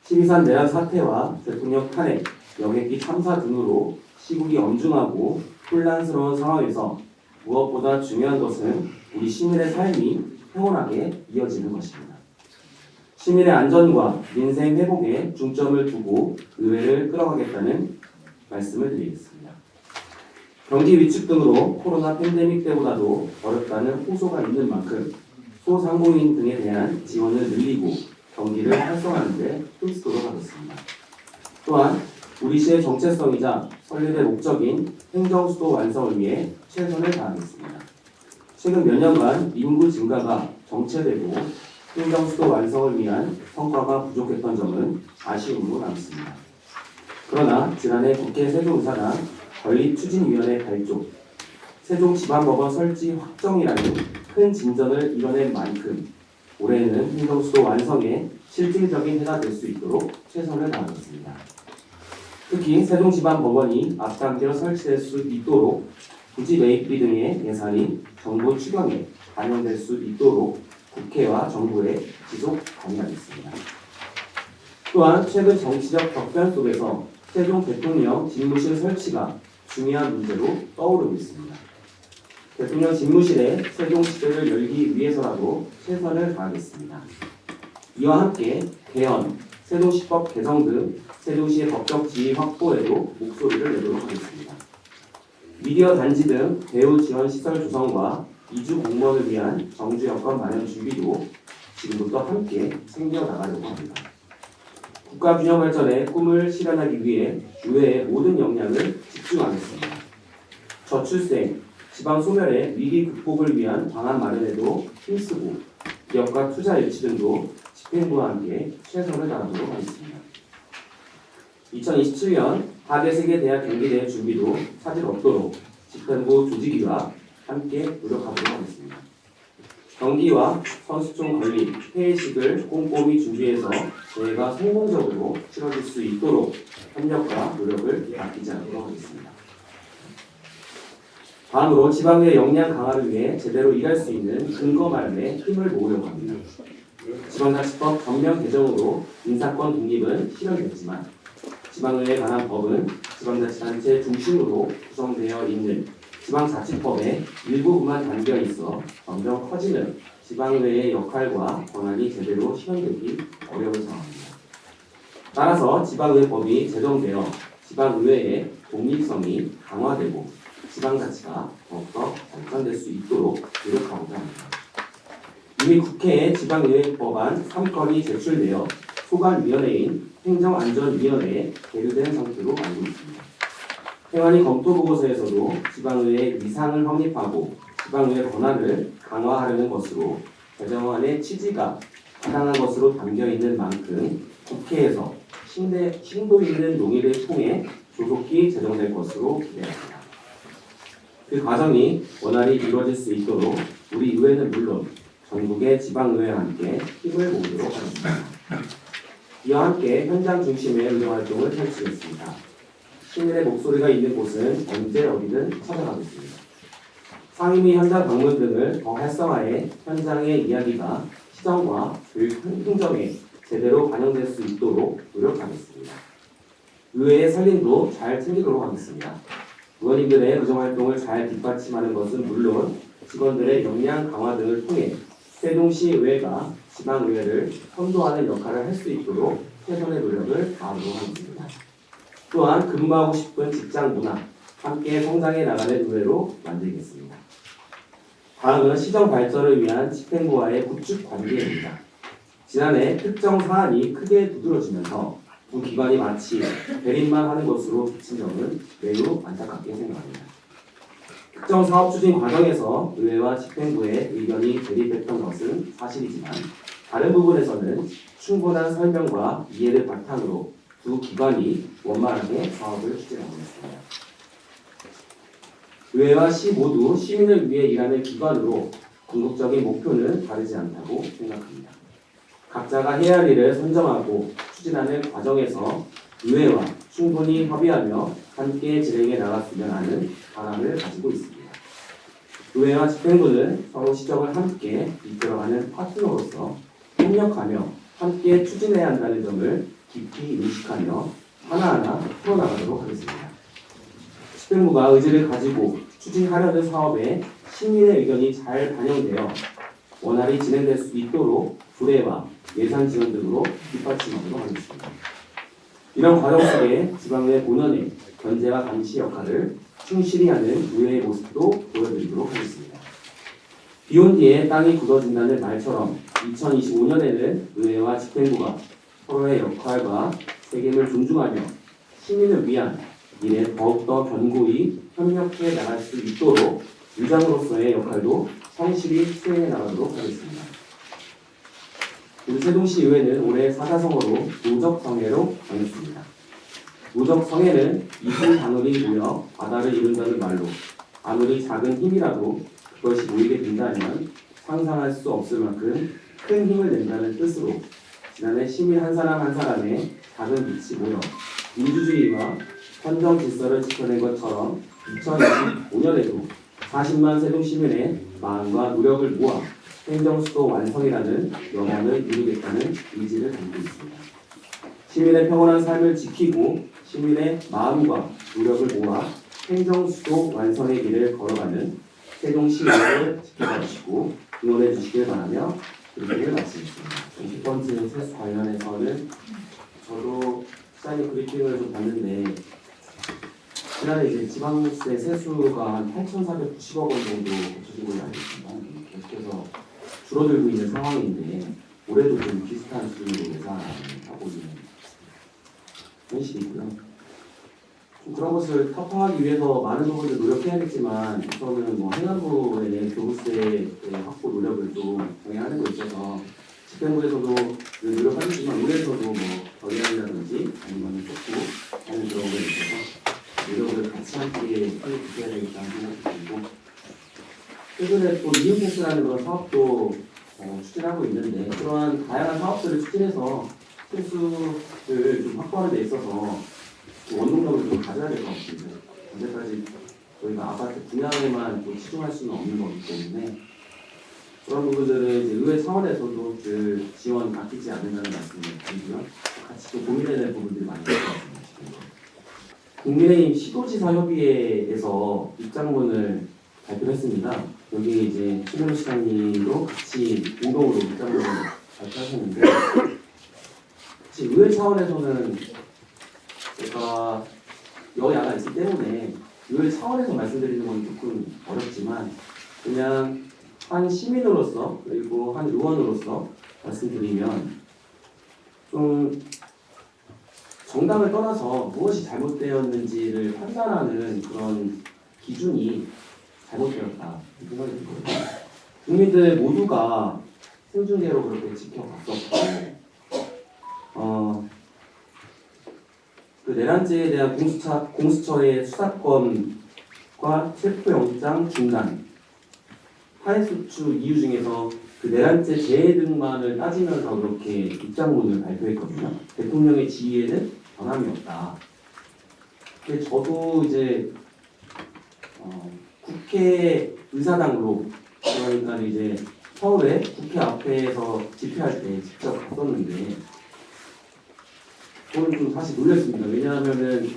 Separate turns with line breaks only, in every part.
시리산 내란 사태와 대통령 탄핵, 여객기 참사 등으로 시국이 엄중하고 혼란스러운 상황에서 무엇보다 중요한 것은 우리 시민의 삶이 평온하게 이어지는 것입니다. 시민의 안전과 민생 회복에 중점을 두고 의회를 끌어가겠다는 말씀을 드리겠습니다. 경기 위축 등으로 코로나 팬데믹 때보다도 어렵다는 호소가 있는 만큼 소상공인 등에 대한 지원을 늘리고 경기를 활성화하는 데 힘쓰도록 하겠습니다. 또한 우리 시의 정체성이자 설립의 목적인 행정수도 완성을 위해 최선을 다하겠습니다. 최근 몇 년간 인구 증가가 정체되고 행정수도 완성을 위한 성과가 부족했던 점은 아쉬움으로 남습니다. 그러나 지난해 국회 세종의사당 건립추진위원회 발족, 세종지방법원 설치 확정이라는 큰 진전을 이뤄낸 만큼 올해는 행정수도 완성에 실질적인 해가 될 수 있도록 최선을 다하겠습니다. 특히 세종지방법원이 앞당겨 설치될 수 있도록 부지 매입비 등의 예산이 정부 추경에 반영될 수 있도록 국회와 정부에 지속 관여하겠습니다. 또한 최근 정치적 격변 속에서 세종 대통령 집무실 설치가 중요한 문제로 떠오르고 있습니다. 대통령 집무실에 세종시대를 열기 위해서라도 최선을 다하겠습니다. 이와 함께 개헌, 세종시법 개정 등 세종시의 법적 지위 확보에도 목소리를 내도록 하겠습니다. 미디어 단지 등 배우 지원 시설 조성과 이주 공무원을 위한 정주 여건 마련 준비도 지금부터 함께 챙겨나가려고 합니다. 국가균형 발전의 꿈을 실현하기 위해 의회의 모든 역량을 집중하겠습니다. 저출생, 지방 소멸의 위기 극복을 위한 방안 마련에도 힘쓰고 기업과 투자 유치 등도 집행부와 함께 최선을 다하도록 하겠습니다. 2027년 하계 세계 대학 경기대회 준비도 차질 없도록 집행부 조직위와 함께 노력하도록 하겠습니다. 경기와 선수촌 건립, 회의식을 꼼꼼히 준비해서 대회가 성공적으로 치러질 수 있도록 협력과 노력을 아끼지 않도록 하겠습니다. 다음으로 지방의회 역량 강화를 위해 제대로 일할 수 있는 근거 마련에 힘을 모으려고 합니다. 지방자치법 전면 개정으로 인사권 독립은 실현됐지만 지방의회에 관한 법은 지방자치단체 중심으로 구성되어 있는 지방자치법의 일부분만 담겨 있어 점점 커지는 지방의회의 역할과 권한이 제대로 실현되기 어려운 상황입니다. 따라서 지방의회법이 제정되어 지방의회의 독립성이 강화되고 지방자치가 더욱더 발전될 수 있도록 노력하고자 합니다. 이미 국회에 지방의회법안 3건이 제출되어 소관위원회인 행정안전위원회에 계류된 상태로 알고 있습니다. 행안위 검토보고서에서도 지방의회의 위상을 확립하고 지방의회 권한을 강화하려는 것으로 개정안의 취지가 타당한 것으로 담겨있는 만큼 국회에서 심도 있는 논의를 통해 조속히 제정될 것으로 기대합니다. 그 과정이 원활히 이루어질 수 있도록 우리 의회는 물론 전국의 지방의회와 함께 힘을 모으도록 하겠습니다. 이와 함께 현장 중심의 의정활동을 펼치겠습니다. 시민의 목소리가 있는 곳은 언제 어디든 찾아가겠습니다. 상임위 현장 방문 등을 더 활성화해 현장의 이야기가 시정과 교육 행정에 제대로 반영될 수 있도록 노력하겠습니다. 의회의 살림도 잘 챙기도록 하겠습니다. 의원님들의 의정활동을 잘 뒷받침하는 것은 물론 직원들의 역량 강화 등을 통해 세종시 의회가 지방의회를 선도하는 역할을 할 수 있도록 최선의 노력을 다하도록 하겠습니다. 또한 근무하고 싶은 직장 문화, 함께 성장해 나가는 의회로 만들겠습니다. 다음은 시정 발전을 위한 집행부와의 구축 관계입니다. 지난해 특정 사안이 크게 두드러지면서 두 기관이 마치 대립만 하는 것으로 비친 점은 매우 안타깝게 생각합니다. 특정 사업 추진 과정에서 의회와 집행부의 의견이 대립했던 것은 사실이지만 다른 부분에서는 충분한 설명과 이해를 바탕으로 두 기관이 원만하게 사업을 추진하고 있습니다. 의회와 시 모두 시민을 위해 일하는 기관으로 궁극적인 목표는 다르지 않다고 생각합니다. 각자가 해야 할 일을 선정하고 추진하는 과정에서 의회와 충분히 협의하며 함께 진행해 나갔으면 하는 바람을 가지고 있습니다. 의회와 집행부는 서로 시정을 함께 이끌어가는 파트너로서 협력하며 함께 추진해야 한다는 점을 깊이 인식하며 하나하나 풀어나가도록 하겠습니다. 집행부가 의지를 가지고 추진하려는 사업에 시민의 의견이 잘 반영되어 원활히 진행될 수 있도록 조례와 예산 지원 등으로 뒷받침하도록 하겠습니다. 이런 과정 속에 지방의회 본연의 견제와 감시 역할을 충실히 하는 의회의 모습도 보여드리도록 하겠습니다. 비온 뒤에 땅이 굳어진다는 말처럼 2025년에는 의회와 집행부가 서로의 역할과 책임을 존중하며 시민을 위한 일에 더욱더 견고히 협력해 나갈 수 있도록 의장으로서의 역할도 성실히 수행해 나가도록 하겠습니다. 우리 세종시 의회는 올해 사자성어로 노적성애로 정했습니다. 노적성애는 이승 바늘이 모여 바다를 이룬다는 말로 아무리 작은 힘이라도 그것이 모이게 된다면 상상할 수 없을 만큼 큰 힘을 낸다는 뜻으로 지난해 시민 한 사람 한 사람의 작은 빛이 모여 민주주의와 헌정 질서를 지켜낸 것처럼 2025년에도 40만 세종 시민의 마음과 노력을 모아 행정수도 완성이라는 영원을 이루겠다는 의지를 담고 있습니다. 시민의 평온한 삶을 지키고 시민의 마음과 노력을 모아 행정수도 완성의 길을 걸어가는 세종시의회를 지켜봐 주시고 응원해 주시길 바라며 브리핑을 마치겠습니다. 첫 번째 세수 관련해서는 저도 시장님 브리핑을 좀 봤는데 지난해 이제 지방세 세수가 한 8,490억 원 정도 거쳐진 걸로 알고 있습니다. 계속해서 줄어들고 있는 상황인데 올해도 좀 비슷한 수준으로 예상하고 있는 현실이고요. 좀 그런 것을 타파하기 위해서 많은 부분을 노력해야겠지만 우선은 뭐 행안부의 교부세 확보 노력을 좀 병행하는 거 있어서 집행부에서도 노력하겠지만 의회에서도 뭐 결의안이라든지 아니면 촉구 하는 그런 거에 있어서 노력을 같이 함께 해야 되겠다는 생각이 들고 최근에 또 리움패스라는 그런 사업도 추진하고 있는데 그러한 다양한 사업들을 추진해서 패스를 좀 확보하는 데 있어서 원동력을 좀 가져야 될 것 같습니다. 언제까지 저희가 아파트 분양에만 또 치중할 수는 없는 거기 때문에 그런 부분들은 이제 의회 차원에서도 그 지원 아끼지 않는다는 말씀을 드리고요. 같이 또 고민해야 될 부분들이 많이 있을 것 같습니다. 국민의힘 시도지사 협의회에서 입장문을 발표했습니다. 여기 이제 최민호 시장님도 같이 공동으로 입장문을 발표하셨는데 사실 의회 차원에서는 제가 여야가 있기 때문에 의회 차원에서 말씀드리는 건 조금 어렵지만 그냥 한 시민으로서 그리고 한 의원으로서 말씀드리면 좀 정당을 떠나서 무엇이 잘못되었는지를 판단하는 그런 기준이 잘못되었다 생각이 들거든요. 국민들 모두가 생중계로 그렇게 지켜봤었고 그 내란죄에 대한 공수처의 수사권과 체포영장 중단 파해수출 이유 중에서 그 내란죄 재해 등만을 따지면서 그렇게 입장문을 발표했거든요. 대통령의 지위에는 변함이 없다. 근데 저도 이제 국회 의사당으로 그러니까 이제 서울에 국회 앞에서 집회할 때 직접 갔었는데 저는 좀 사실 놀랐습니다. 왜냐하면은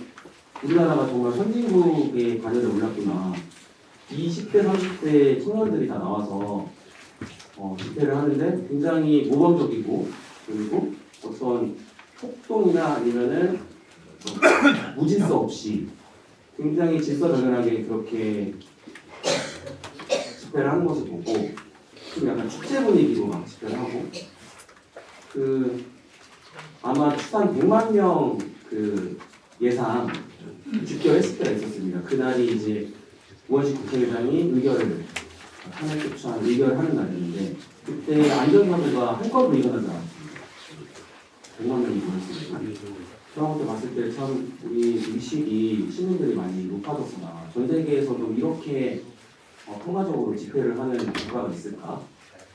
우리나라가 정말 선진국의 반열에 올랐구나. 20대, 30대 청년들이 다 나와서 집회를 하는데 굉장히 모범적이고 그리고 어떤 폭동이나 아니면은 무질서 없이 굉장히 질서정연하게 그렇게 집회를 하는 것을 보고 좀 약간 축제 분위기로 막 집회를 하고 그 아마 추산 100만 명 그 예상 집결했을 때가 있었습니다. 그날이 이제 우원식 국회의장이 의결을 탄핵 조치한 의결을 하는 날이었는데 그때 안전사고가 한꺼번에 일어나지 않았습니다. 100만 명이 모였습니다. 그런 것도 봤을 때 참 우리 의식이 시민들이 많이 높아졌구나. 전 세계에서도 이렇게 통과적으로 집회를 하는 국가가 있을까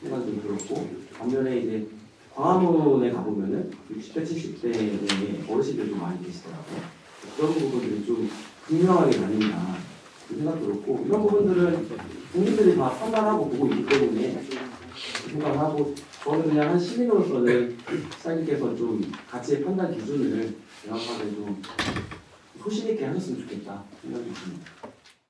생각이 들었고 반면에 이제 광화문에 가보면은 60대, 70대의 어르신들도 많이 계시더라고요. 그런 부분들이 좀 분명하게 나뉜다 생각 들었고 이런 부분들은 국민들이 다 판단하고 보고 있기 때문에 생각을 하고 저는 그냥 한 시민으로서는 시장님께서 좀 가치의 판단 기준을 명확하게 좀 소신 있게 하셨으면 좋겠다 생각이 듭니다.